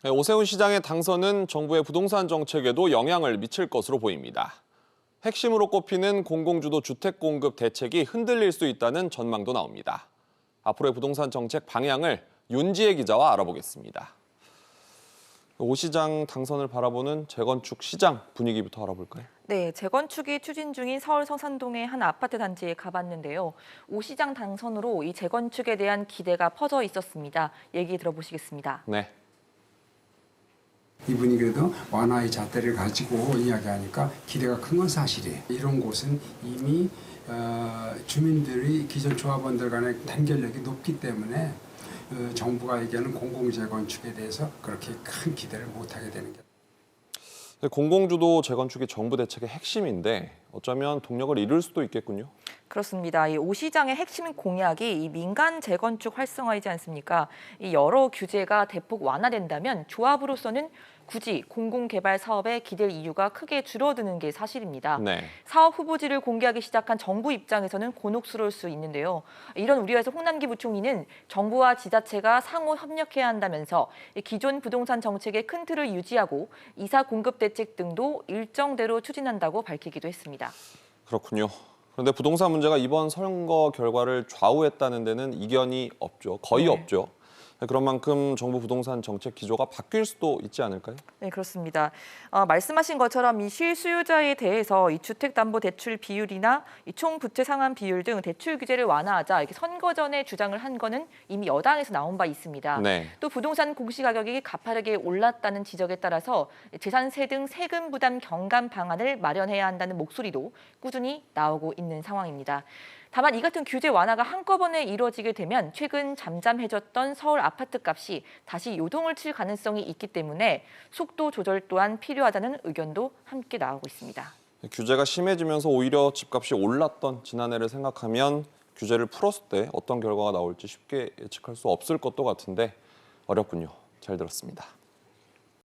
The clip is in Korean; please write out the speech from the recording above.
네, 오세훈 시장의 당선은 정부의 부동산 정책에도 영향을 미칠 것으로 보입니다. 핵심으로 꼽히는 공공주도 주택 공급 대책이 흔들릴 수 있다는 전망도 나옵니다. 앞으로의 부동산 정책 방향을 윤지혜 기자와 알아보겠습니다. 오 시장 당선을 바라보는 재건축 시장 분위기부터 알아볼까요? 네, 재건축이 추진 중인 서울 성산동의 한 아파트 단지에 가봤는데요. 오 시장 당선으로 이 재건축에 대한 기대가 퍼져 있었습니다. 얘기 들어보시겠습니다. 네. 이분이 그래도 완화의 잣대를 가지고 이야기하니까 기대가 큰 건 사실이에요. 이런 곳은 이미 주민들이 기존 조합원들 간의 단결력이 높기 때문에 정부가 얘기하는 공공재건축에 대해서 그렇게 큰 기대를 못하게 되는 게. 공공주도 재건축이 정부 대책의 핵심인데 어쩌면 동력을 잃을 수도 있겠군요. 그렇습니다. 이 오 시장의 핵심 공약이 이 민간 재건축 활성화이지 않습니까? 이 여러 규제가 대폭 완화된다면 조합으로서는 굳이 공공개발 사업에 기댈 이유가 크게 줄어드는 게 사실입니다. 네. 사업 후보지를 공개하기 시작한 정부 입장에서는 곤혹스러울 수 있는데요. 이런 우려에서 홍남기 부총리는 정부와 지자체가 상호 협력해야 한다면서 기존 부동산 정책의 큰 틀을 유지하고 이사 공급 대책 등도 일정대로 추진한다고 밝히기도 했습니다. 그렇군요. 그런데 부동산 문제가 이번 선거 결과를 좌우했다는 데는 이견이 없죠. 거의 없죠. 그런 만큼 정부 부동산 정책 기조가 바뀔 수도 있지 않을까요? 네, 그렇습니다. 말씀하신 것처럼 이 실수요자에 대해서 이 주택담보대출 비율이나 이 총부채 상환 비율 등 대출 규제를 완화하자 이렇게 선거 전에 주장을 한 거는 이미 여당에서 나온 바 있습니다. 네. 또 부동산 공시가격이 가파르게 올랐다는 지적에 따라서 재산세 등 세금 부담 경감 방안을 마련해야 한다는 목소리도 꾸준히 나오고 있는 상황입니다. 다만 이 같은 규제 완화가 한꺼번에 이루어지게 되면 최근 잠잠해졌던 서울 아파트 값이 다시 요동을 칠 가능성이 있기 때문에 속도 조절 또한 필요하다는 의견도 함께 나오고 있습니다. 규제가 심해지면서 오히려 집값이 올랐던 지난해를 생각하면 규제를 풀었을 때 어떤 결과가 나올지 쉽게 예측할 수 없을 것도 같은데 어렵군요. 잘 들었습니다.